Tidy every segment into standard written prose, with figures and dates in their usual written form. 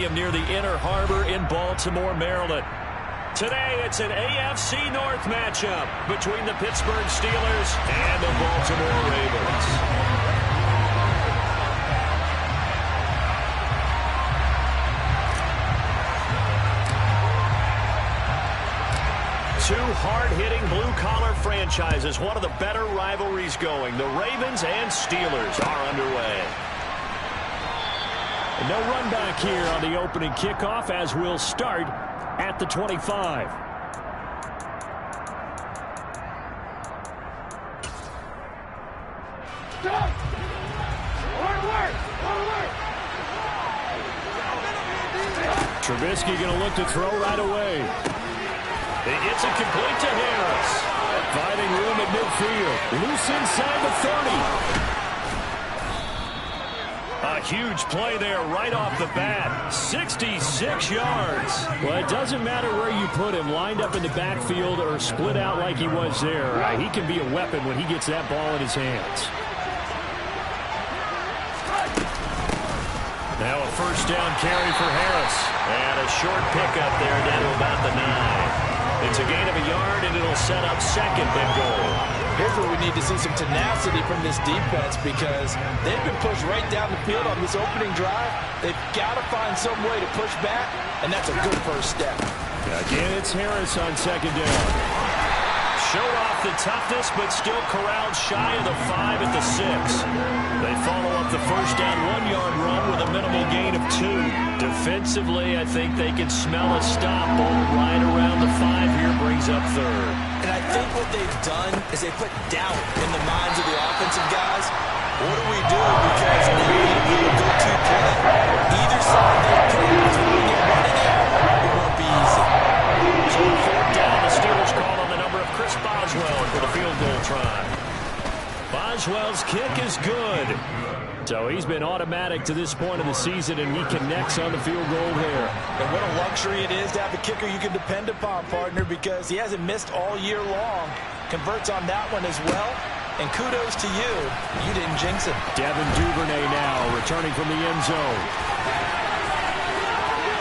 Near the Inner Harbor in Baltimore, Maryland. Today, it's an AFC North matchup between the Pittsburgh Steelers and the Baltimore Ravens. Two hard-hitting blue-collar franchises, one of the better rivalries going. The Ravens and Steelers are underway. No run back here on the opening kickoff as we'll start at the 25. Trubisky going to look to throw right away. He gets it complete to Harris. Finding room at midfield. Loose inside the 30. A huge play there right off the bat. 66 yards. Well, it doesn't matter where you put him, lined up in the backfield or split out like he was there. He can be a weapon when he gets that ball in his hands. Now a first down carry for Harris. And a short pickup there down to about the 9. It's a gain of a yard, and it'll set up second and goal. Here's where we need to see some tenacity from this defense because they've been pushed right down the field on this opening drive. They've got to find some way to push back, and that's a good first step. Again, it's Harris on second down. Showed off the toughness, but still corralled shy of the 5 at the 6. They follow up the first down 1-yard run with a minimal gain of 2. Defensively, I think they can smell a stop. Ball right around the 5 here brings up third. And I think what they've done is they put doubt in the minds of the offensive guys. What do we do? Because now we will go to play. Either side they play, throwing it, running it, it won't be easy. So on fourth down, the Steelers call on the number of Chris Boswell for the field goal try. Boswell's kick is good. So he's been automatic to this point of the season, and he connects on the field goal there. And what a luxury it is to have a kicker you can depend upon, partner, because he hasn't missed all year long. Converts on that one as well. And kudos to you. You didn't jinx him. Devin Duvernay now returning from the end zone.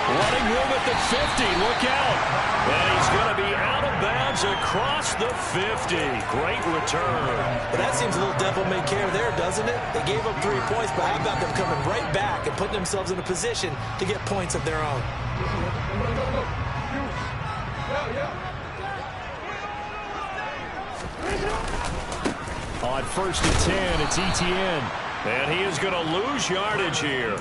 Running room at the 50. Look out. And he's going to be out of bounds across the 50. Great return. But that seems a little devil-may-care there, doesn't it? They gave up 3 points, but how about them coming right back and putting themselves in a position to get points of their own? On first and 10, it's Etienne. And he is going to lose yardage here.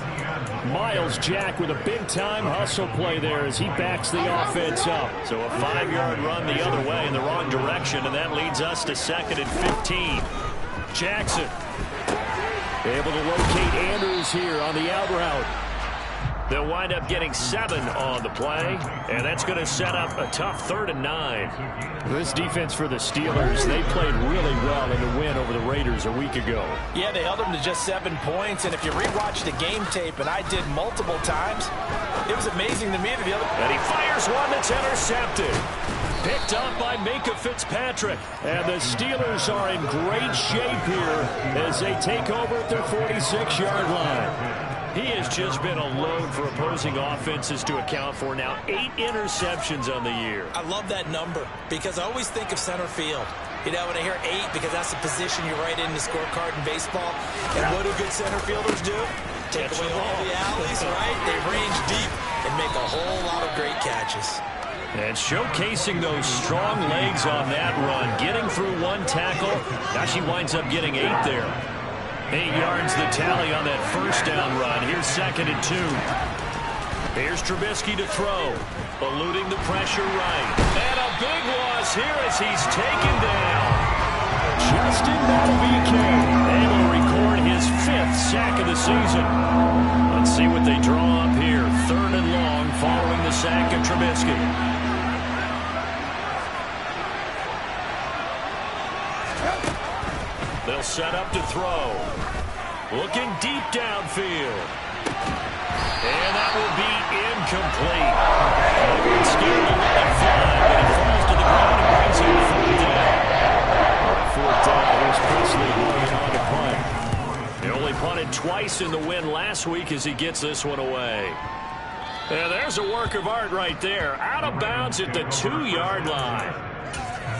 Miles Jack with a big-time hustle play there as he backs the offense up. So a 5-yard run the other way in the wrong direction, and that leads us to second and 15. Jackson able to locate Andrews here on the out route. They'll wind up getting 7 on the play, and that's going to set up a tough 3rd and 9. This defense for the Steelers, they played really well in the win over the Raiders a week ago. Yeah, they held them to just 7 points, and if you rewatch the game tape, and I did multiple times, it was amazing to me that the other... And he fires one that's intercepted. Picked up by Minkah Fitzpatrick. And the Steelers are in great shape here as they take over at their 46-yard line. He has just been a load for opposing offenses to account for now. 8 interceptions on the year. I love that number because I always think of center field. You know, when I hear 8, because that's the position you write in the scorecard in baseball. And what do good center fielders do? Take away all the alleys, right? They range deep and make a whole lot of great catches. And showcasing those strong legs on that run. Getting through 1 tackle. Now she winds up getting 8 there. 8 yards the tally on that first down run. Here's second and 2. Here's Trubisky to throw. Eluding the pressure right. And a big loss here as he's taken down. Justin Madubuike able to record his 5th sack of the season. Let's see what they draw up here. 3rd and long following the sack of Trubisky. They'll set up to throw. Looking deep downfield. And that will be incomplete. Scared to let it fly, but it falls to the ground and brings him 4th down. 4th down, here's Presley going on to punt. He only punted twice in the win last week as he gets this one away. there's a work of art right there. Out of bounds at the 2-yard line.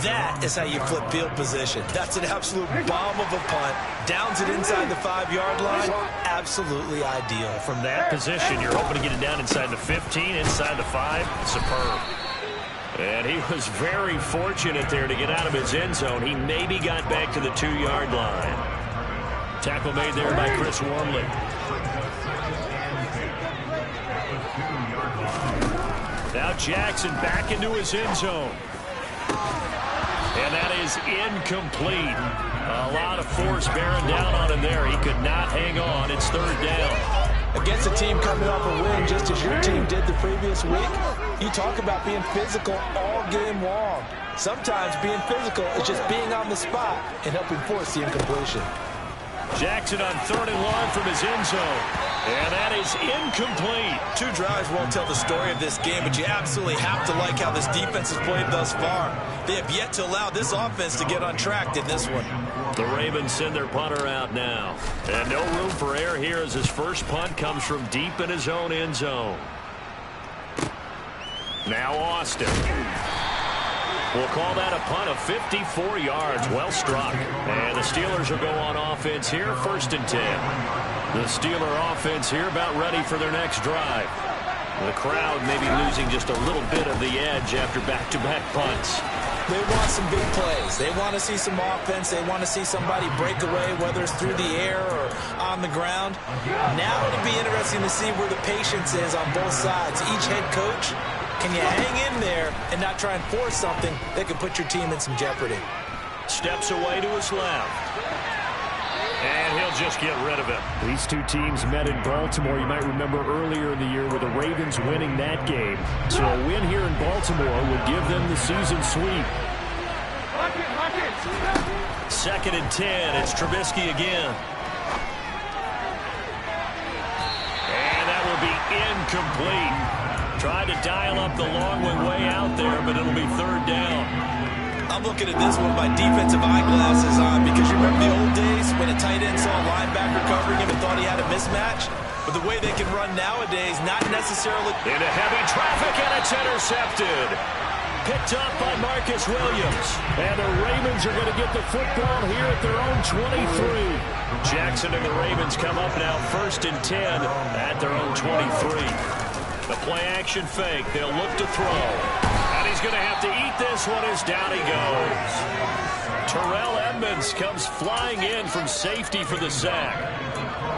That is how you flip field position. That's an absolute bomb of a punt. Downs it inside the 5-yard line. Absolutely ideal. From that position, you're hoping to get it down inside the 15, inside the 5. Superb. And he was very fortunate there to get out of his end zone. He maybe got back to the 2-yard line. Tackle made there by Chris Wormley. Now Jackson back into his end zone. And that is incomplete. A lot of force bearing down on him there. He could not hang on. It's 3rd down. Against a team coming off a win just as your team did the previous week, you talk about being physical all game long. Sometimes being physical is just being on the spot and helping force the incompletion. Jackson on 3rd and long from his end zone. And that is incomplete. 2 drives won't tell the story of this game, but you absolutely have to like how this defense has played thus far. They have yet to allow this offense to get on track in this one. The Ravens send their punter out now. And no room for error here as his first punt comes from deep in his own end zone. Now Austin. We'll call that a punt of 54 yards. Well struck. And the Steelers will go on offense here, 1st and 10. The Steeler offense here about ready for their next drive. The crowd may be losing just a little bit of the edge after back-to-back punts. They want some big plays. They want to see some offense. They want to see somebody break away, whether it's through the air or on the ground. Now it'll be interesting to see where the patience is on both sides. Each head coach, can you hang in there and not try and force something that could put your team in some jeopardy? Steps away to his left. And he'll just get rid of it. These two teams met in Baltimore. You might remember earlier in the year with the Ravens winning that game. So a win here in Baltimore would give them the season sweep. 2nd and 10. It's Trubisky again. And that will be incomplete. Tried to dial up the long way out there, but it'll be 3rd down. I'm looking at this one with my defensive eyeglasses on because you remember the old days when a tight end saw a linebacker covering him and thought he had a mismatch? But the way they can run nowadays, not necessarily. Into heavy traffic, and it's intercepted. Picked up by Marcus Williams. And the Ravens are going to get the football here at their own 23. Jackson and the Ravens come up now 1st and 10 at their own 23. The play action fake. They'll look to throw. And he's going to have to eat this one as down he goes. Terrell Edmonds comes flying in from safety for the sack.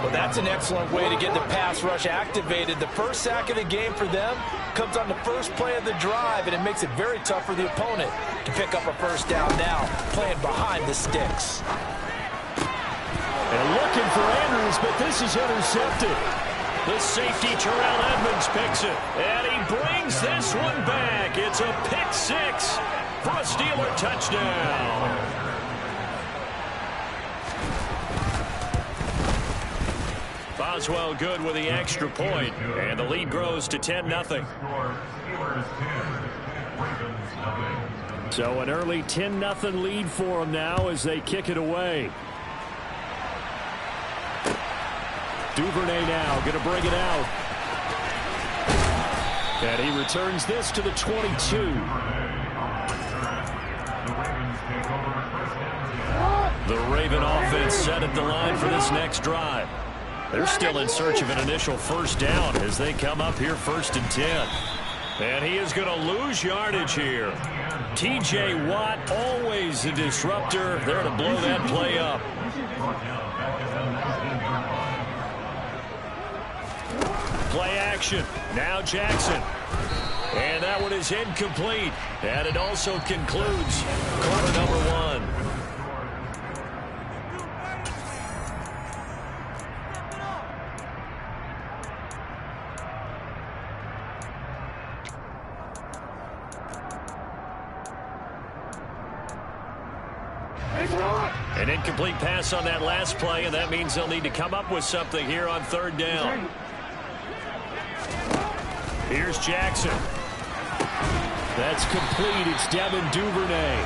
Well, that's an excellent way to get the pass rush activated. The first sack of the game for them comes on the first play of the drive, and it makes it very tough for the opponent to pick up a 1st down now, playing behind the sticks. And looking for Andrews, but this is intercepted. The safety, Terrell Edmonds, picks it. And he brings this one back. It's a pick 6 for a Steeler touchdown. Boswell good with the extra point. And the lead grows to 10-0. So an early 10-0 lead for them now as they kick it away. Duvernay now going to bring it out. And he returns this to the 22. The Raven offense set at the line for this next drive. They're still in search of an initial 1st down as they come up here 1st and 10. And he is going to lose yardage here. T.J. Watt, always a disruptor, there to blow that play up. Play action. Now Jackson. And that one is incomplete. And it also concludes quarter number 1. An incomplete pass on that last play, and that means they'll need to come up with something here on 3rd down. Here's Jackson. That's complete. It's Devin Duvernay.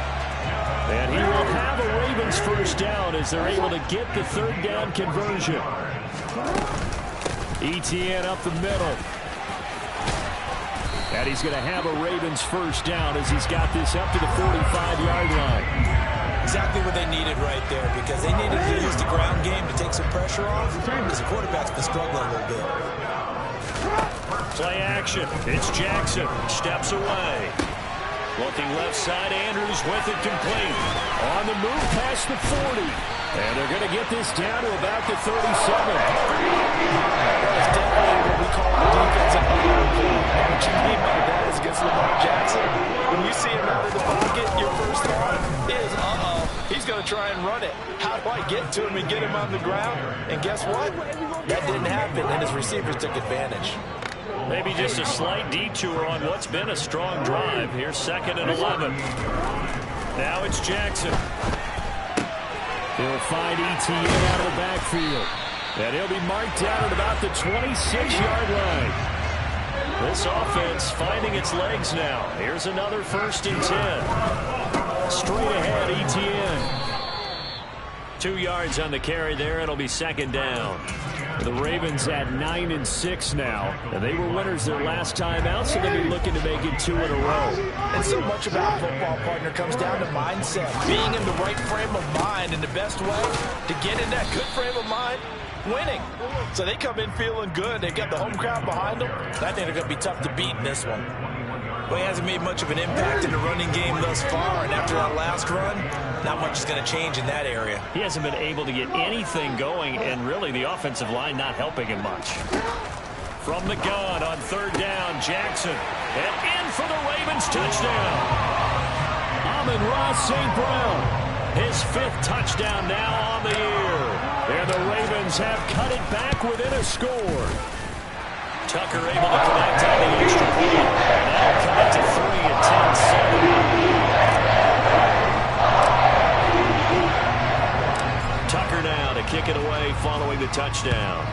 And he will have a Ravens 1st down as they're able to get the 3rd down conversion. Etienne up the middle. And he's going to have a Ravens first down as he's got this up to the 45-yard line. Exactly what they needed right there, because they needed to use the ground game to take some pressure off, because the quarterback's been struggling a little bit. Play action. It's Jackson. Steps away. Looking left side, Andrews with it complete. On the move past the 40. And they're going to get this down to about the 37. That's definitely what we call a defensive iron play. And what you mean by that is against Lamar Jackson. When you see him out of the pocket, your first thought is, he's going to try and run it. How do I get to him and get him on the ground? And guess what? That didn't happen, and his receivers took advantage. Maybe just a slight detour on what's been a strong drive. Here's 2nd and 11. Now it's Jackson. He'll find ETN out of the backfield. And he'll be marked down at about the 26-yard line. This offense finding its legs now. Here's another 1st and 10. Straight ahead, ETN. 2 yards on the carry there. It'll be 2nd down. The Ravens at 9-6 now. And they were winners their last time out, so they'll be looking to make it 2 in a row. And so much about football, partner, comes down to mindset. Being in the right frame of mind, and the best way to get in that good frame of mind, winning. So they come in feeling good. They've got the home crowd behind them. I think they're going to be tough to beat in this one. Well, he hasn't made much of an impact in the running game thus far, and after that last run, not much is going to change in that area. He hasn't been able to get anything going, and really the offensive line not helping him much. From the gun on 3rd down, Jackson. And in for the Ravens touchdown. Amon-Ra St. Brown. His 5th touchdown now on the year. And the Ravens have cut it back within a score. Tucker able to connect on the extra point. That'll cut it to 3 at 10-7. Tucker now to kick it away following the touchdown.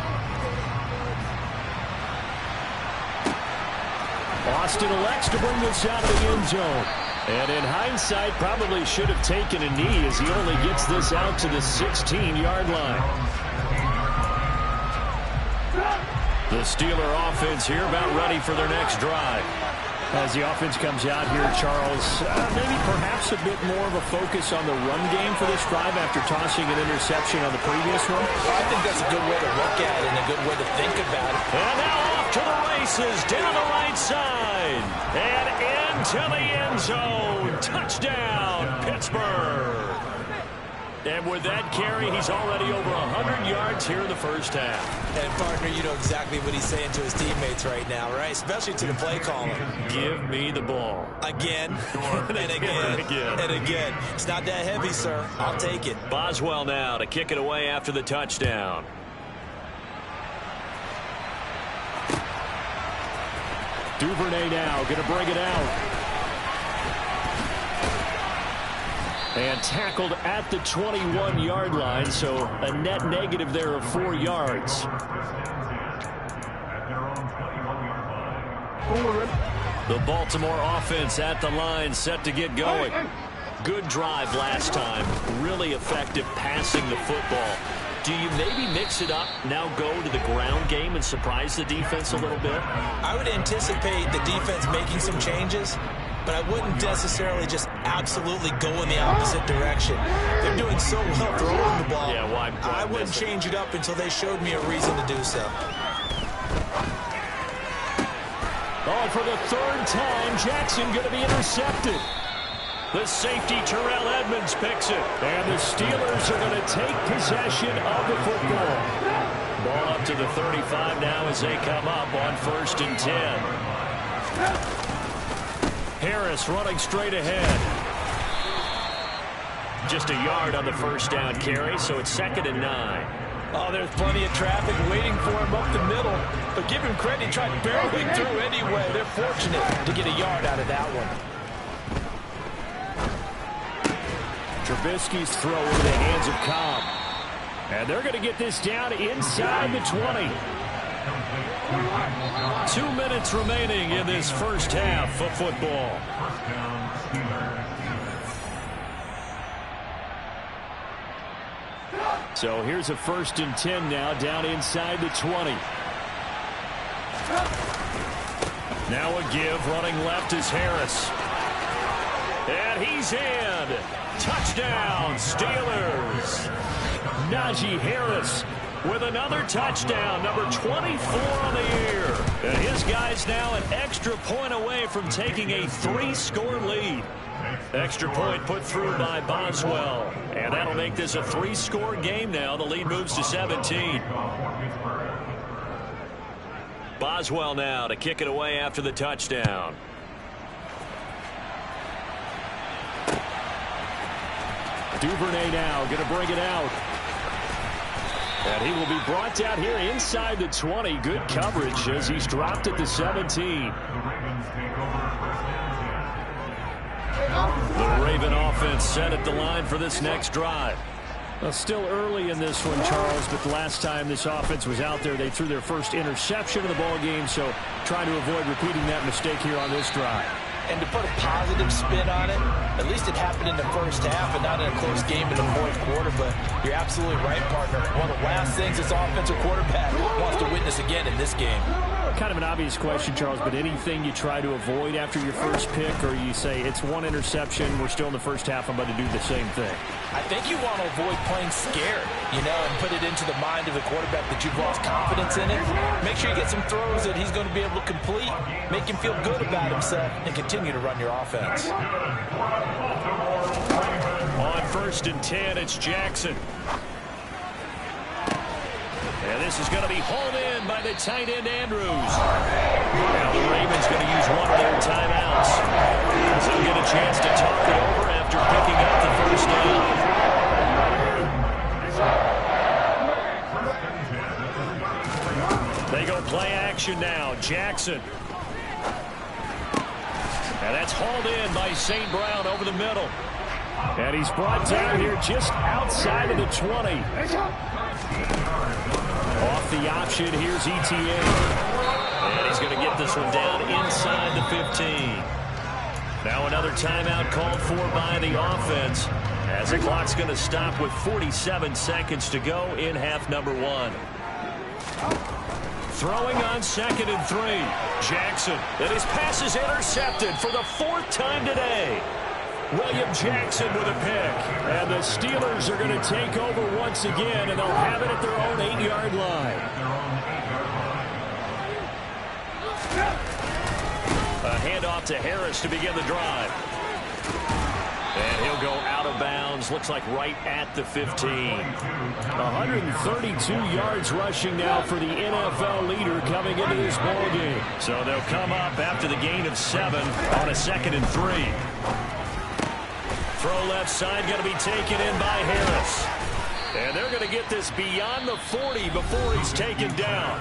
Austin elects to bring this out of the end zone. And in hindsight, probably should have taken a knee as he only gets this out to the 16-yard line. The Steeler offense here about ready for their next drive. As the offense comes out here, Charles, maybe perhaps a bit more of a focus on the run game for this drive after tossing an interception on the previous one? I think that's a good way to look at it and a good way to think about it. And now off to the races, down the right side, and into the end zone. Touchdown, Pittsburgh. And with that carry, he's already over 100 yards here in the first half. And, partner, you know exactly what he's saying to his teammates right now, right? Especially to the play caller. Give me the ball. Again, and again, and again. It's not that heavy, sir. I'll take it. Boswell now to kick it away after the touchdown. Duvernay now going to bring it out. And tackled at the 21-yard line, so a net negative there of 4 yards. The Baltimore offense at the line, set to get going. Good drive last time. Really effective passing the football. Do you maybe mix it up, now go to the ground game and surprise the defense a little bit? I would anticipate the defense making some changes, but I wouldn't necessarily just absolutely go in the opposite direction. They're doing so well throwing the ball. Yeah, why I wouldn't change it up until they showed me a reason to do so. Oh, for the 3rd time, Jackson going to be intercepted. The safety, Terrell Edmonds, picks it. And the Steelers are going to take possession of the football. Ball up to the 35 now as they come up on 1st and 10. Harris running straight ahead. Just a yard on the 1st down carry, so it's 2nd and 9. Oh, there's plenty of traffic waiting for him up the middle. But give him credit, he tried barreling through anyway. They're fortunate to get a yard out of that one. Trubisky's throw into the hands of Cobb. And they're going to get this down inside the 20. 2 minutes remaining in this first half of football. So here's a 1st and 10 now, down inside the 20. Now a give, running left is Harris. And he's in. Touchdown, Steelers. Najee Harris with another touchdown, number 24 on the year. And his guy's now an extra point away from taking a 3-score lead. Extra point put through by Boswell. And that'll make this a 3-score game now. The lead moves to 17. Boswell now to kick it away after the touchdown. Duvernay now going to bring it out. And he will be brought down here inside the 20. Good coverage as he's dropped at the 17. The Raven offense set at the line for this next drive. Well, still early in this one, Charles, but the last time this offense was out there, they threw their first interception of the ball game, so trying to avoid repeating that mistake here on this drive. And to put a positive spin on it, at least it happened in the first half and not in a close game in the fourth quarter. But you're absolutely right, partner. One of the last things this offensive quarterback wants to witness again in this game. Kind of an obvious question, Charles, but anything you try to avoid after your first pick, or you say it's one interception, we're still in the first half, I'm about to do the same thing? I think you want to avoid playing scared, and put it into the mind of the quarterback that you've lost confidence in it. Make sure you get some throws that he's going to be able to complete, make him feel good about himself, and continue to run your offense. On 1st and 10, it's Jackson. And this is going to be hauled in by the tight end, Andrews. Now the Ravens going to use one of their timeouts. So they'll get a chance to talk it over after picking up the first down. They go play action now. Jackson. And that's hauled in by St. Brown over the middle. And he's brought down here just outside of the 20. Off the option, here's ETN. And he's going to get this one down inside the 15. Now another timeout called for by the offense, as the clock's going to stop with 47 seconds to go in half number 1. Throwing on 2nd and 3. Jackson. And his pass is intercepted for the 4th time today. William Jackson with a pick. And the Steelers are going to take over once again, and they'll have it at their own 8-yard line. A handoff to Harris to begin the drive. And he'll go out of bounds, looks like right at the 15. 132 yards rushing now for the NFL leader coming into this ball game. So they'll come up after the gain of 7 on a 2nd and 3. Throw left side, going to be taken in by Harris. And they're going to get this beyond the 40 before he's taken down.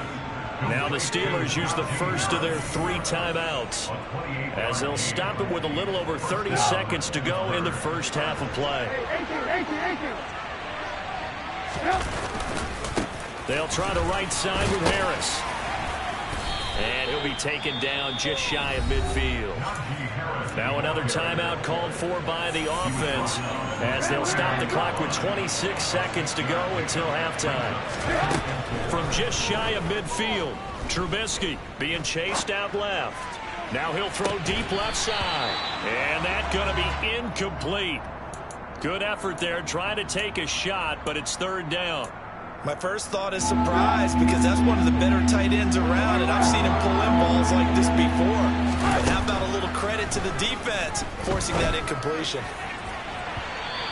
Now the Steelers use the first of their 3 timeouts, as they'll stop him with a little over 30 seconds to go in the first half of play. They'll try the right side with Harris. And he'll be taken down just shy of midfield. Now another timeout called for by the offense, as they'll stop the clock with 26 seconds to go until halftime. From just shy of midfield, Trubisky being chased out left. Now he'll throw deep left side. And that's going to be incomplete. Good effort there, trying to take a shot, but it's 3rd down. My first thought is surprise, because that's one of the better tight ends around, and I've seen him pull in balls like this before. But how about a little credit to the defense forcing that incompletion?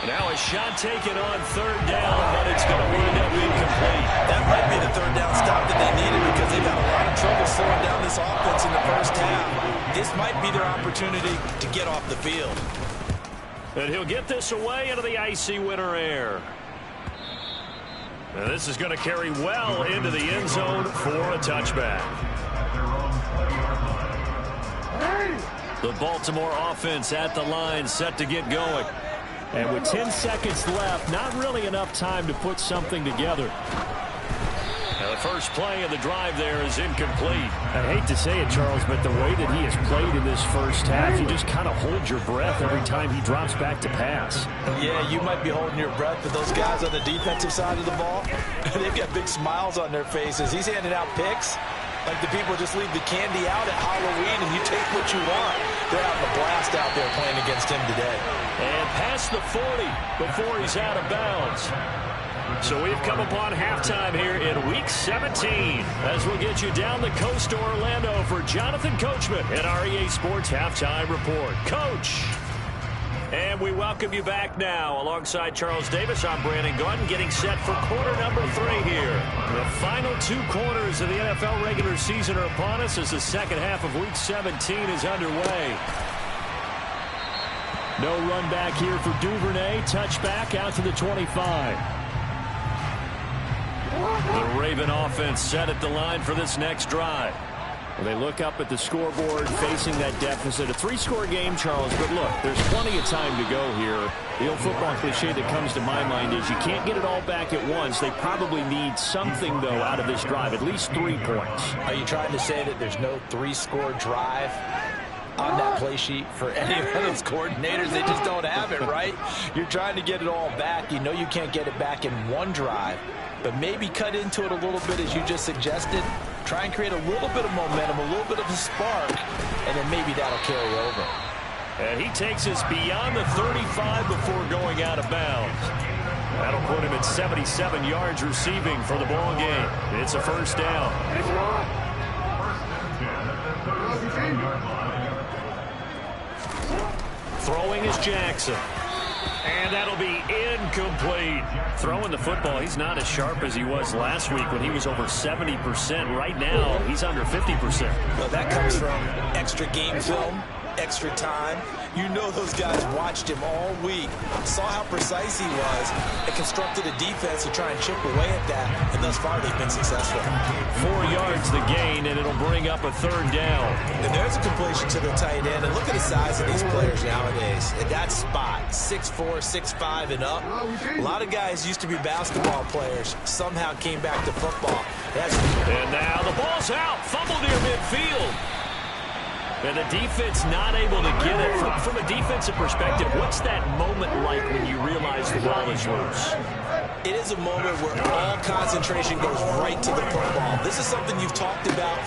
Now a shot taken on 3rd down, but it's going to wind up incomplete. That might be the 3rd down stop that they needed, because they've had a lot of trouble slowing down this offense in the first half. This might be their opportunity to get off the field. And he'll get this away into the icy winter air. Now this is going to carry well into the end zone for a touchback. The Baltimore offense at the line, set to get going. And with 10 seconds left, not really enough time to put something together. Now the first play of the drive there is incomplete. I hate to say it, Charles, but the way that he has played in this first half, you just kind of hold your breath every time he drops back to pass. Yeah, you might be holding your breath, but those guys on the defensive side of the ball, they've got big smiles on their faces. He's handing out picks like the people just leave the candy out at Halloween, and you what you want. They're having a blast out there playing against him today. And past the 40 before he's out of bounds. So we've come upon halftime here in Week 17 as we'll get you down the coast to Orlando for Jonathan Coachman at our EA Sports Halftime Report. Coach! And we welcome you back now. Alongside Charles Davis, I'm Brandon Gaudin, getting set for quarter number 3 here. The final 2 quarters of the NFL regular season are upon us as the second half of Week 17 is underway. No run back here for Duvernay. Touchback out to the 25. The Raven offense set at the line for this next drive. They look up at the scoreboard facing that deficit. A 3-score game, Charles, but look, there's plenty of time to go here. The old football cliche that comes to my mind is you can't get it all back at once. They probably need something, though, out of this drive, at least 3 points. Are you trying to say that there's no 3-score drive on that play sheet for any of those coordinators? They just don't have it, right? You're trying to get it all back. You know you can't get it back in one drive, but maybe cut into it a little bit as you just suggested. Try and create a little bit of momentum, a little bit of a spark, and then maybe that'll carry over. And he takes us beyond the 35 before going out of bounds. That'll put him at 77 yards receiving for the ball game. It's a first down. Throwing is Jackson. And that'll be incomplete. Throwing the football, he's not as sharp as he was last week when he was over 70%. Right now, he's under 50%. Well, that comes from extra game film, extra time. You know those guys watched him all week, saw how precise he was, and constructed a defense to try and chip away at that, and thus far they've been successful. 4 yards the gain, and it'll bring up a third down. And there's a completion to the tight end, and look at the size of these players nowadays. At that spot, 6'4", 6'5", and up. A lot of guys used to be basketball players, somehow came back to football. And now the ball's out, fumble near midfield. And the defense not able to get it. From a defensive perspective, what's that moment like when you realize the ball is loose? It is a moment where all concentration goes right to the football. This is something you've talked about.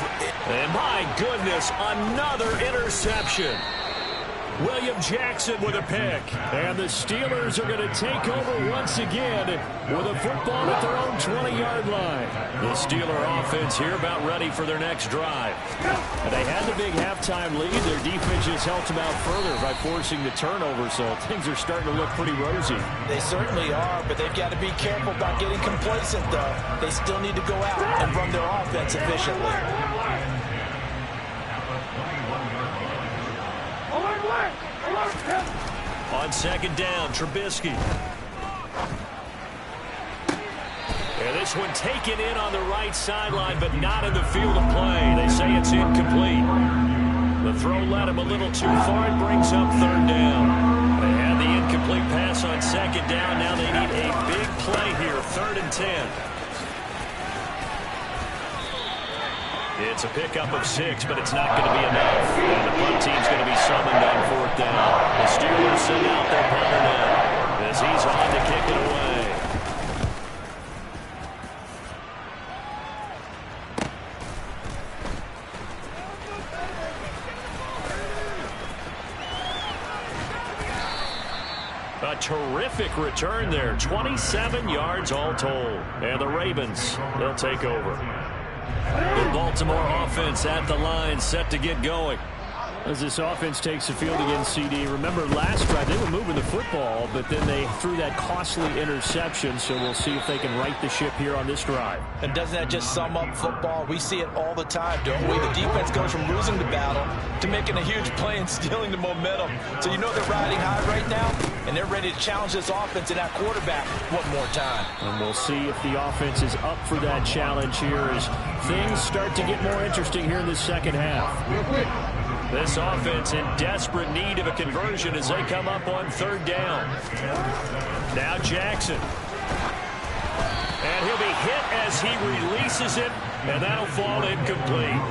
And my goodness, another interception. William Jackson with a pick. And the Steelers are going to take over once again with a football at their own 20-yard line. The Steeler offense here about ready for their next drive. And they had the big halftime lead. Their defense just helped them out further by forcing the turnover, so things are starting to look pretty rosy. They certainly are, but they've got to be careful about getting complacent, though. They still need to go out and run their offense efficiently. On second down, Trubisky. And this one taken in on the right sideline, but not in the field of play. They say it's incomplete. The throw led him a little too far. It brings up third down. They had the incomplete pass on second down. Now they need a big play here, 3rd and 10. It's a pickup of 6, but it's not going to be enough. And the punt team's going to be summoned on 4th down. The Steelers send out their punter now as he's on to kick it away. A terrific return there. 27 yards all told. And the Ravens, they'll take over. The Baltimore offense at the line, set to get going. As this offense takes the field against CD, remember last drive they were moving the football, but then they threw that costly interception, so we'll see if they can right the ship here on this drive. And doesn't that just sum up football? We see it all the time, don't we? The defense goes from losing the battle to making a huge play and stealing the momentum. So you know they're riding high right now, and they're ready to challenge this offense and that quarterback one more time. And we'll see if the offense is up for that challenge here as things start to get more interesting here in the second half. This offense in desperate need of a conversion as they come up on 3rd down. Now Jackson. And he'll be hit as he releases it, and that'll fall incomplete.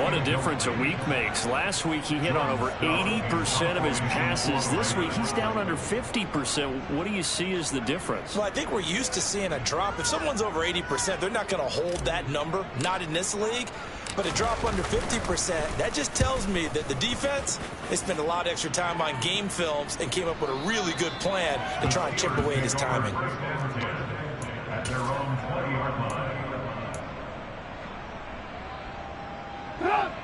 What a difference a week makes. Last week he hit on over 80% of his passes. This week he's down under 50%. What do you see as the difference? Well, I think we're used to seeing a drop. If someone's over 80%, they're not going to hold that number, not in this league. But a drop under 50%, that just tells me that the defense, they spent a lot of extra time on game films and came up with a really good plan to try and chip away at his timing.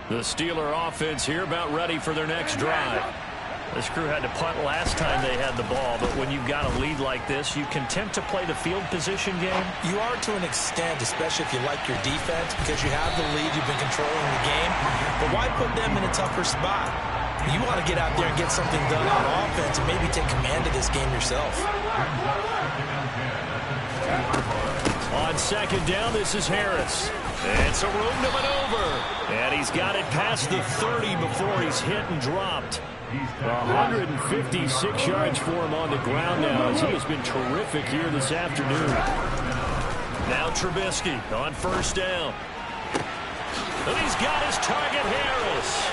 The Steeler offense here about ready for their next drive. This crew had to punt last time they had the ball, but when you've got a lead like this, you content to play the field position game? You are to an extent, especially if you like your defense, because you have the lead, you've been controlling the game. But why put them in a tougher spot? You want to get out there and get something done on offense and maybe take command of this game yourself. On second down, this is Harris. It's a room to maneuver. And he's got it past the 30 before he's hit and dropped. 156 yards for him on the ground now, as he has been terrific here this afternoon. Now Trubisky on first down. And he's got his target, Harris.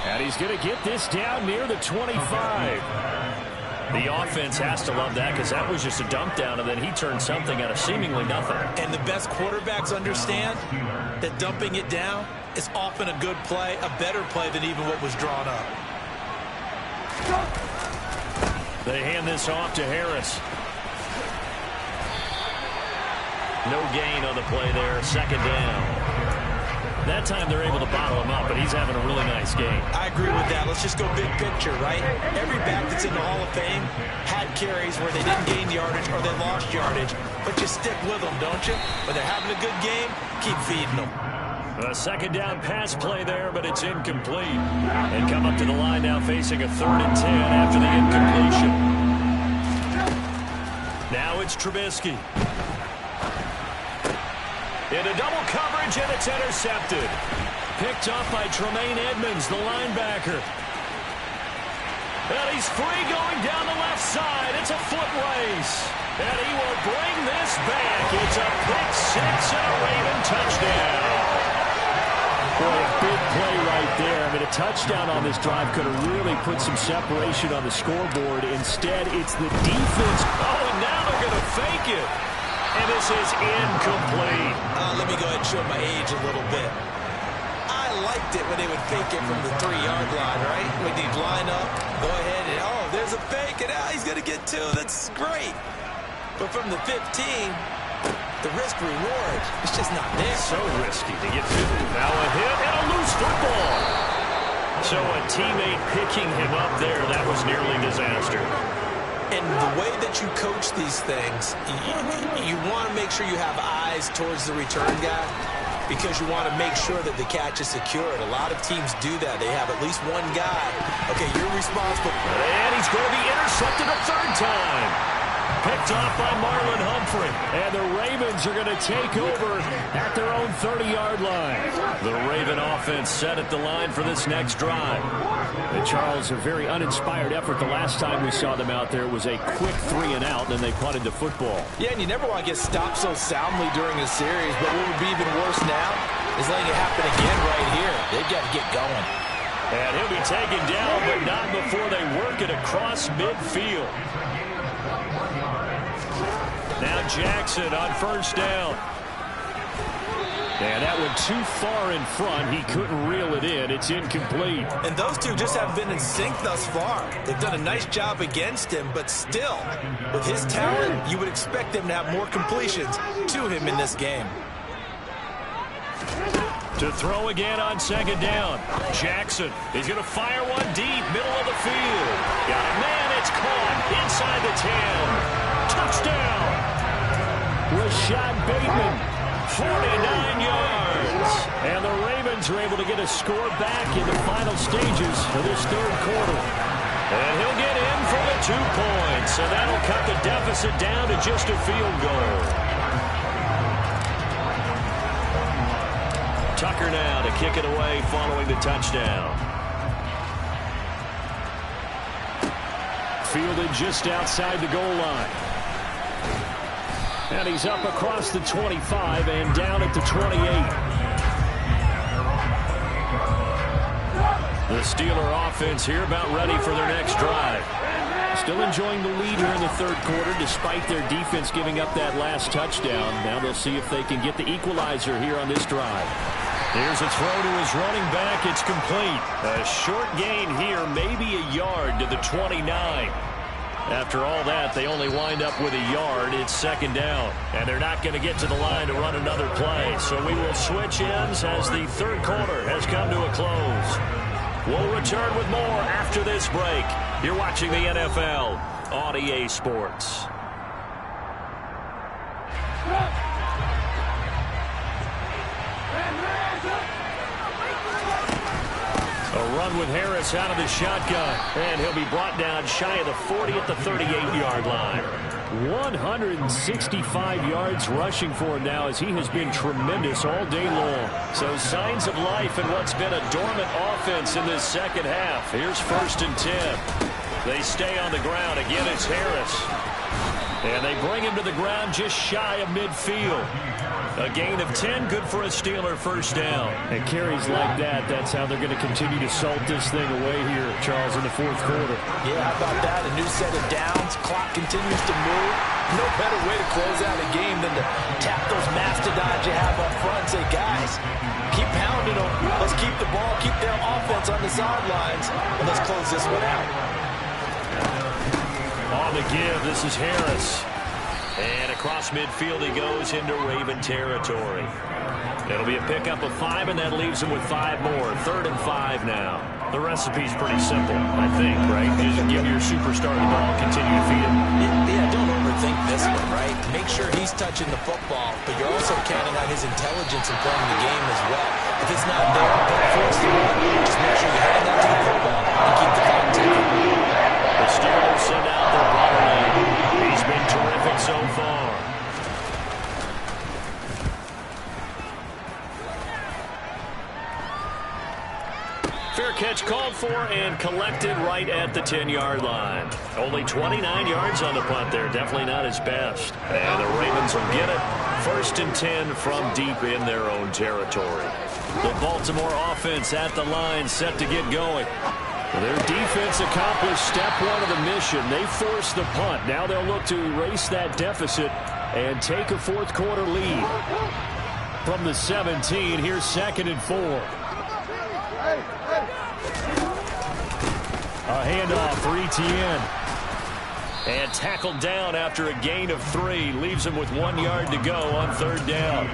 And he's going to get this down near the 25. The offense has to love that, because that was just a dump down, and then he turned something out of seemingly nothing. And the best quarterbacks understand that dumping it down is often a good play, a better play than even what was drawn up. They hand this off to Harris. No gain on the play there. Second down. That time they're able to bottle him up, but he's having a really nice game. I agree with that. Let's just go big picture, right? Every back that's in the Hall of Fame had carries where they didn't gain yardage or they lost yardage, but you stick with them, don't you? When they're having a good game, keep feeding them. A second down pass play there, but it's incomplete. And come up to the line now facing a 3rd and 10 after the incompletion. Now it's Trubisky. Into double coverage, and it's intercepted. Picked off by Tremaine Edmonds, the linebacker. And he's free going down the left side. It's a foot race. And he will bring this back. It's a pick six and a Raven touchdown. Boy, a big play right there. I mean, a touchdown on this drive could have really put some separation on the scoreboard. Instead, it's the defense. Oh, and now they're going to fake it. And this is incomplete. Let me go ahead and show my age a little bit. I liked it when they would fake it from the 3-yard line, right? When they'd line up, go ahead and, oh, there's a fake, and he's going to get 2. That's great. But from the 15, the risk-reward, it's just not there. So risky to get 2. Now a hit and a loose football. So a teammate picking him up there, that was nearly disaster. And the way that you coach these things, you want to make sure you have eyes towards the return guy, because you want to make sure that the catch is secured. A lot of teams do that. They have at least one guy. Okay, you're responsible. And he's going to be intercepted a 3rd time. Picked off by Marlon Humphrey. And the Ravens are going to take over at their own 30-yard line. The Raven offense set at the line for this next drive. And Charles, a very uninspired effort. The last time we saw them out there was a quick 3-and-out, and they punted the football. Yeah, and you never want to get stopped so soundly during a series, but what would be even worse now is letting it happen again right here. They've got to get going. And he'll be taken down, but not before they work it across midfield. Now Jackson on first down. And that went too far in front. He couldn't reel it in. It's incomplete. And those two just haven't been in sync thus far. They've done a nice job against him, but still, with his talent, you would expect them to have more completions to him in this game. To throw again on second down. Jackson is going to fire one deep, middle of the field. Got a man, it's caught inside the 10. Touchdown. Rashad Bateman, 49 yards. And the Ravens are able to get a score back in the final stages of this 3rd quarter. And he'll get in for the 2 points. So that'll cut the deficit down to just a field goal. Tucker now to kick it away following the touchdown. Fielded just outside the goal line. And he's up across the 25 and down at the 28. Steeler offense here about ready for their next drive. Still enjoying the lead here in the third quarter despite their defense giving up that last touchdown. Now they'll see if they can get the equalizer here on this drive. Here's a throw to his running back. It's complete. A short gain here, maybe a yard to the 29. After all that, they only wind up with a yard. It's second down. And they're not going to get to the line to run another play. So we will switch ends as the third quarter has come to a close. We'll return with more after this break. You're watching the NFL on EA Sports. A run with Harris out of the shotgun, and he'll be brought down shy of the 40 at the 38-yard line. 165 yards rushing for him now as he has been tremendous all day long. So signs of life in what's been a dormant offense in this second half. Here's 1st and 10. They stay on the ground. Again, it's Harris. And they bring him to the ground just shy of midfield. A gain of 10, good for a Steeler first down. And carries like that, that's how they're going to continue to salt this thing away here, Charles, in the fourth quarter. Yeah, how about that? A new set of downs. Clock continues to move. No better way to close out a game than to tap those mastodons you have up front and say, guys, keep pounding them. Let's keep the ball, keep their offense on the sidelines, and let's close this one out. On the give, this is Harris. And across midfield he goes into Raven territory. It'll be a pickup of 5, and that leaves him with 5 more. 3rd and 5 now. The recipe's pretty simple, I think, right? Just give your superstar the ball, continue to feed him. Yeah, don't overthink this one, right? Make sure he's touching the football, but you're also counting on his intelligence in playing the game as well. If it's not there, don't force the run. Just make sure you hand that to the football and keep the clock ticking. The Steelers send out their bottleneck. He's been terrific so far. Fair catch called for and collected right at the 10-yard line. Only 29 yards on the punt there. Definitely not his best. And the Ravens will get it. 1st and 10 from deep in their own territory. The Baltimore offense at the line, set to get going. Their defense accomplished step 1 of the mission. They forced the punt. Now they'll look to erase that deficit and take a fourth quarter lead. From the 17, here's 2nd and 4. A handoff for Etienne. And tackled down after a gain of 3. Leaves him with 1 yard to go on 3rd down.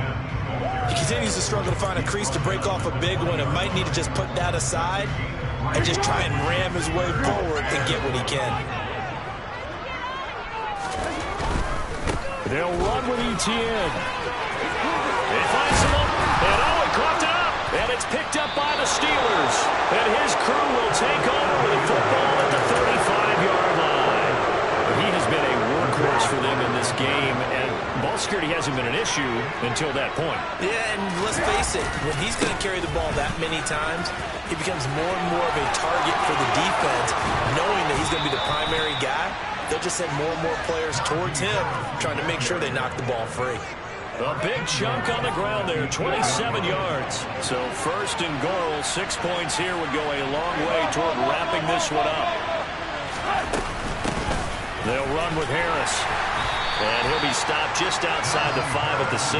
He continues to struggle to find a crease to break off a big one and might need to just put that aside and just try and ram his way forward and get what he can. They'll run with Etienne. He finds him up, and he caught it up, and it's picked up by the Steelers. And his crew will take over with the football at the 35-yard line. He has been a workhorse for them in this game, and ball security hasn't been an issue until that point. Yeah, and let's face it, when he's going to carry the ball that many times, he becomes more and more of a target for the defense, knowing that he's going to be the primary guy. They'll just send more and more players towards him, trying to make sure they knock the ball free. A big chunk on the ground there, 27 yards. So 1st and goal, 6 points here would go a long way toward wrapping this one up. They'll run with Harris. And he'll be stopped just outside the 5 at the 6.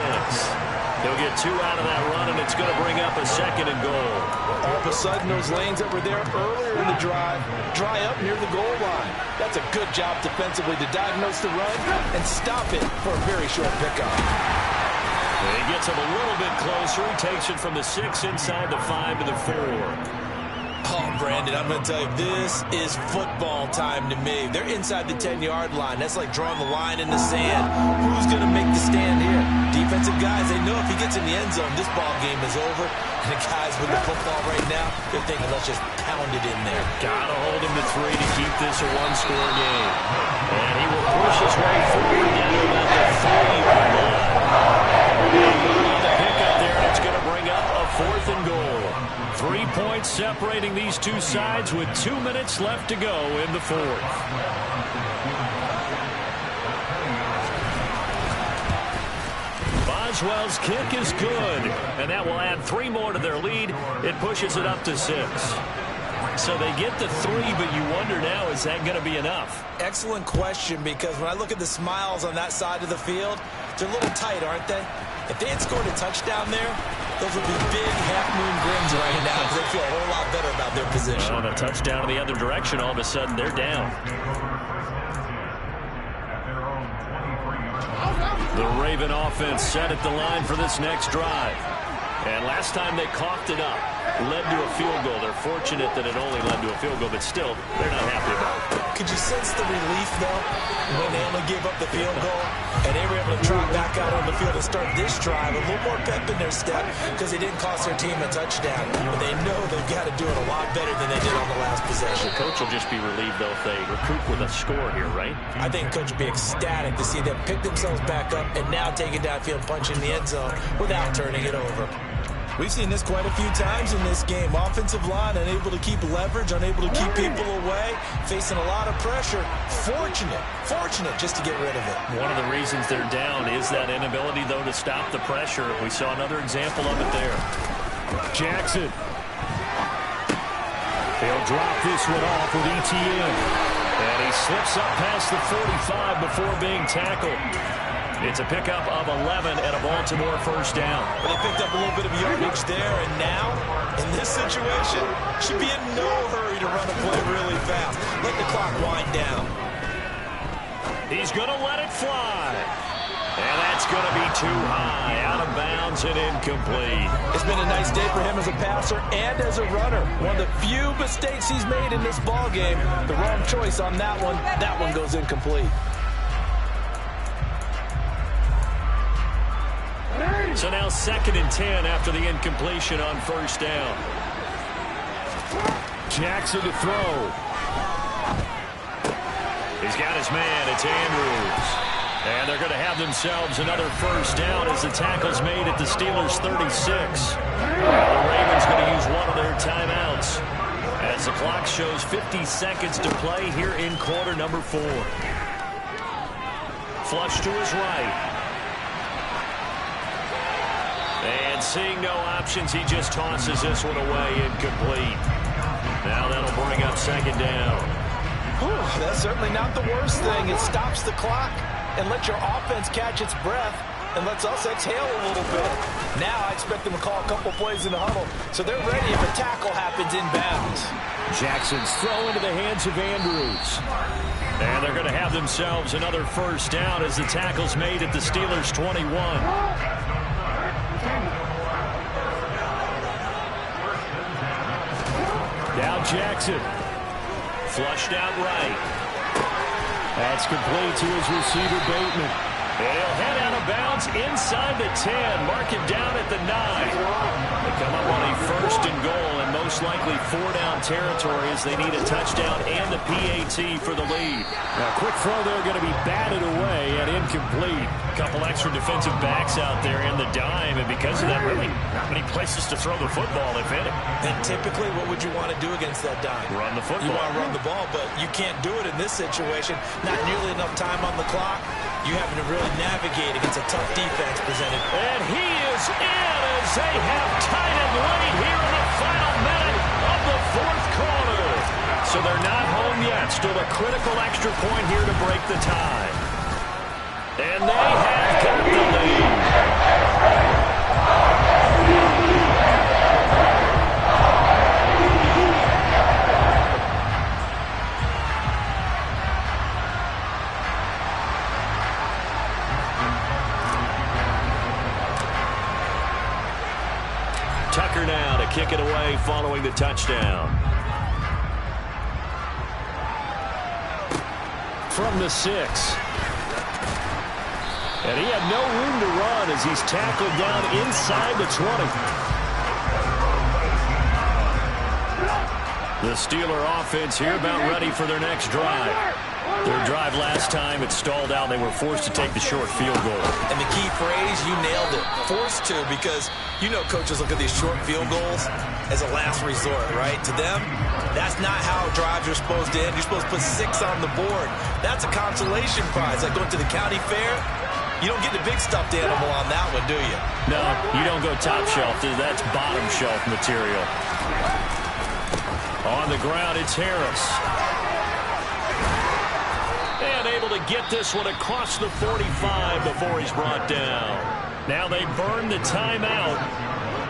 He'll get 2 out of that run, and it's going to bring up a 2nd and goal. All of a sudden, those lanes that were there earlier in the drive dry up near the goal line. That's a good job defensively to diagnose the run and stop it for a very short pickup. He gets him a little bit closer. He takes it from the 6 inside the 5 to the 4. Oh, Brandon, I'm going to tell you, this is football time to me. They're inside the 10-yard line. That's like drawing the line in the sand. Who's going to make the stand here? Defensive guys, they know if he gets in the end zone, this ball game is over. And the guys with the football right now, they're thinking, let's just pound it in there. Got to hold him to 3 to keep this a one-score game. And he will push his way forward down to about the 30-yard line. On the pickup there, and it's going to bring up a 4th and goal. 3 points separating these two sides with 2 minutes left to go in the 4th. Boswell's kick is good, and that will add 3 more to their lead. It pushes it up to 6. So they get the 3, but you wonder now, is that going to be enough? Excellent question, because when I look at the smiles on that side of the field, they're a little tight, aren't they? If they had scored a touchdown there, those would be big half-moon grins right now because they feel a whole lot better about their position. On a touchdown in the other direction, all of a sudden they're down. The Raven offense set at the line for this next drive. And last time they coughed it up, led to a field goal. They're fortunate that it only led to a field goal, but still, they're not happy about it. Could you sense the relief, though, when they only gave up the field goal and they were able to trot back out on the field and start this drive, a little more pep in their step because they didn't cost their team a touchdown. But they know they've got to do it a lot better than they did on the last possession. The coach will just be relieved, though, if they recoup with a score here, right? I think coach will be ecstatic to see them pick themselves back up and now take it downfield, punch in the end zone without turning it over. We've seen this quite a few times in this game. Offensive line unable to keep leverage, unable to keep people away, facing a lot of pressure. Fortunate just to get rid of it. One of the reasons they're down is that inability, though, to stop the pressure. We saw another example of it there. Jackson. He'll drop this one off with ETN. And he slips up past the 45 before being tackled. It's a pickup of 11 and a Baltimore first down. They picked up a little bit of yardage there, and now, in this situation, should be in no hurry to run the play really fast. Let the clock wind down. He's going to let it fly. And that's going to be too high, out of bounds and incomplete. It's been a nice day for him as a passer and as a runner. One of the few mistakes he's made in this ballgame. The wrong choice on that one. That one goes incomplete. So now 2nd and 10 after the incompletion on first down. Jackson to throw. He's got his man. It's Andrews. And they're going to have themselves another first down as the tackle's made at the Steelers' 36. The Ravens going to use one of their timeouts as the clock shows 50 seconds to play here in quarter number 4. Flush to his right. And seeing no options, he just tosses this one away, incomplete. Now that'll bring up 2nd down. Whew, that's certainly not the worst thing. It stops the clock and lets your offense catch its breath and lets us exhale a little bit. Now I expect them to call a couple plays in the huddle, so they're ready if a tackle happens inbounds. Jackson's throw into the hands of Andrews. And they're going to have themselves another first down as the tackle's made at the Steelers' 21. Now Jackson. Flushed out right. That's complete to his receiver, Bateman. And he'll head out of bounds inside the 10. Mark him down at the 9. They come up on a 1st and goal, and most likely 4-down territory as they need a touchdown and the PAT for the lead. Now, quick throw there going to be batted away and incomplete. A couple extra defensive backs out there in the dime, and because of that, really not many places to throw the football, if any. And typically, what would you want to do against that dime? Run the football. You want to run the ball, but you can't do it in this situation. Not nearly enough time on the clock. You having to really navigate against a tough defense presented. And he is in as they have tied it late here in the final minute of the 4th quarter. So they're not home yet. Still a critical extra point here to break the tie. And they have got the lead. Tucker now to kick it away following the touchdown. From the 6. And he had no room to run as he's tackled down inside the 20. The Steeler offense here about ready for their next drive. Their drive last time, it stalled out. They were forced to take the short field goal. And the key phrase, you nailed it. Forced to, because you know coaches look at these short field goals as a last resort, right? To them, that's not how drives are supposed to end. You're supposed to put 6 on the board. That's a consolation prize. Like going to the county fair, you don't get the big stuffed animal on that one, do you? No, you don't go top shelf. That's bottom shelf material. On the ground, it's Harris. And able to get this one across the 45 before he's brought down. Now they burn the timeout,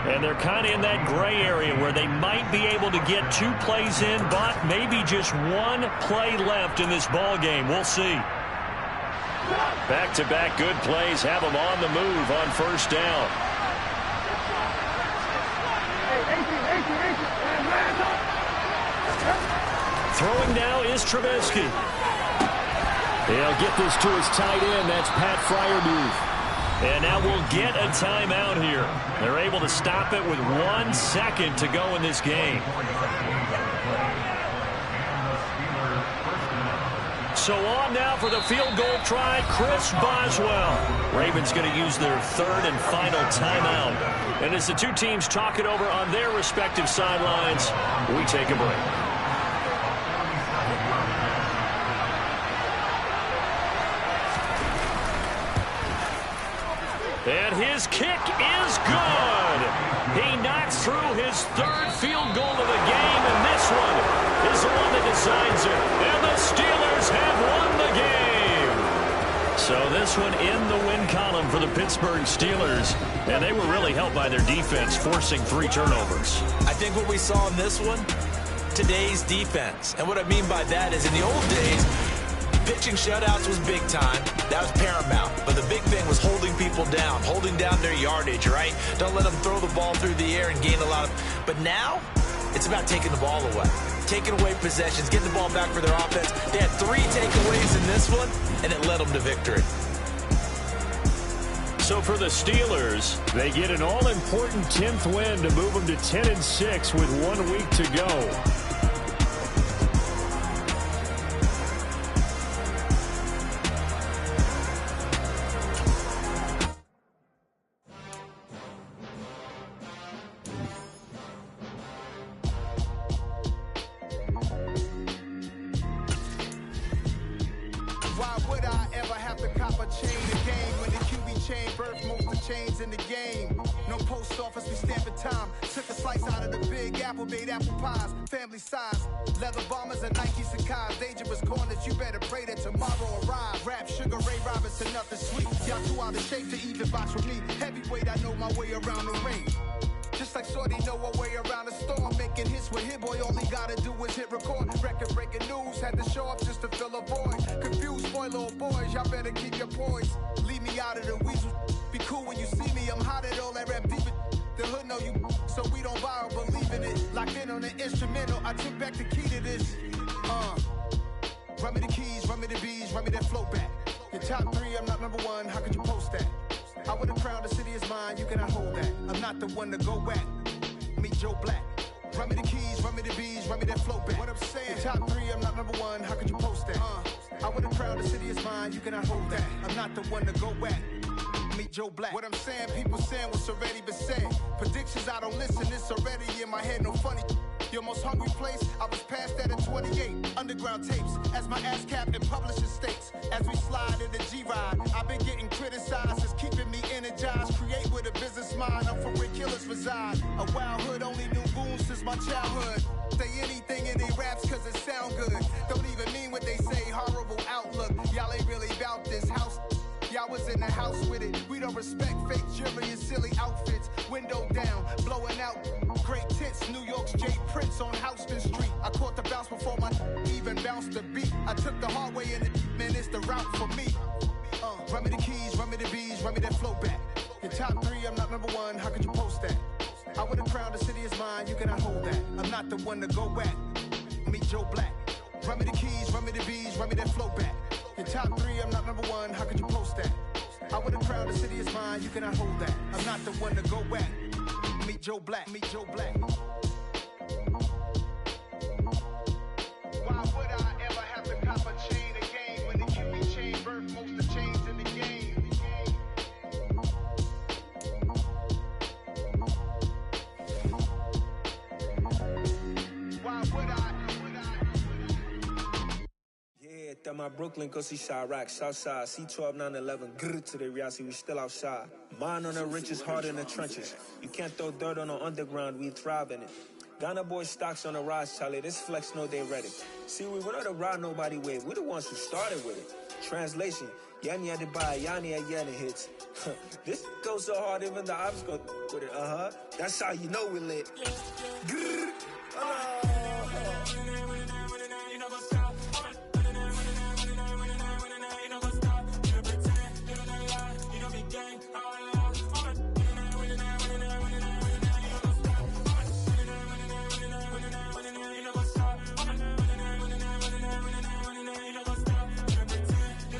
and they're kind of in that gray area where they might be able to get 2 plays in, but maybe just 1 play left in this ball game. We'll see. Back-to-back good plays have them on the move on first down. Throwing now is Trubisky. He'll get this to his tight end. That's Pat Freiermuth. And now we'll get a timeout here. They're able to stop it with 1 second to go in this game. So on now for the field goal try, Chris Boswell. Ravens going to use their 3rd and final timeout. And as the 2 teams talk it over on their respective sidelines, we take a break. And his kick is good. He knocks through his 3rd field goal of the game, and this one is the one that decides it. And the Steelers have won the game. So this one in the win column for the Pittsburgh Steelers, and they were really helped by their defense, forcing 3 turnovers. I think what we saw in this one, today's defense. And what I mean by that is in the old days, pitching shutouts was big time. That was paramount. But the big thing was holding people down, holding down their yardage, right? Don't let them throw the ball through the air and gain a lot of... But now, it's about taking the ball away. Taking away possessions, getting the ball back for their offense. They had 3 takeaways in this one, and it led them to victory. So for the Steelers, they get an all-important 10th win to move them to 10-6 with 1 week to go. Leather bombers and Nikes and cars, dangerous corners, you better pray that tomorrow arrive. Rap, Sugar Ray Robinson, nothing sweet. Y'all too out of shape to even box with me. Heavyweight, I know my way around the ring. Just like Shorty know her way around the storm. Making hits with Hit Boy, all he gotta do is hit record. Record-breaking news, had to show up just to fill a void. Confused boy, little boys, y'all better keep your poise. Leave me out of the weasel. Be cool when you see me, I'm hot at all that rap deep. The hood know you, so we don't borrow, believe in it. Locked in on the instrumental, I took back the key to this. Run me the keys, run me the bees, run me that flow back. Your top 3, I'm not #1, how could you post that? I would've crowned the city is mine, you cannot hold that. I'm not the one to go back. Meet Joe Black. Run me the keys, run me the bees, run me that flow back. What I'm saying, your top 3, I'm not #1, how could you post that? I would've crowned the city is mine, you cannot hold that. I'm not the one to go back. Meet Joe Black. What I'm saying, people saying what's already been said. Predictions, I don't listen, it's already in my head, no funny. Your most hungry place, I was past that at 28. Underground tapes, as my ass cap in publishing states. As we slide in the G-Ride, I've been getting criticized, it's keeping me energized. Create with a business mind, I'm from where killers reside. A wild hood, only knew goons since my childhood. Say anything in they raps cause it sound good. Don't even mean what they say, horrible outlook. Y'all ain't really about this house. Y'all was in the house with it. We don't respect fake jewelry and silly outfits. Window down, blowing out great tits. New York's J. Prince on Houston Street. I caught the bounce before my even bounced the beat. I took the hard way in it, man, it's the route for me. Run me the keys, run me the bees, run me that flow back. Your top 3, I'm not #1, how could you post that? I would've crowned the city is mine, you cannot hold that. I'm not the one to go back. Meet Joe Black. Run me the keys, run me the bees, run me that flow back. Your top 3, I'm not #1, how could you post that? I would've crowned the city is mine, you cannot hold that. I'm not the one to go back. Meet Joe Black, meet Joe Black. Why would I ever have to cop a chain again when the QB chain birthed most of chains in the game? Why would I? At my Brooklyn, go see Chirac, Southside, C12, 911, grrr to the reality, we still outside. Mine on the riches, hard in the trenches. You can't throw dirt on the underground, we thrive in it. Ghana boy stocks on the rise, Charlie. This flex know they ready. See, we were not to ride nobody with. We're the ones who started with it. Translation, Yanni had to buy, Yanni had Yanni hits. This goes so hard, even the ops go with it. That's how you know we lit. Grrr.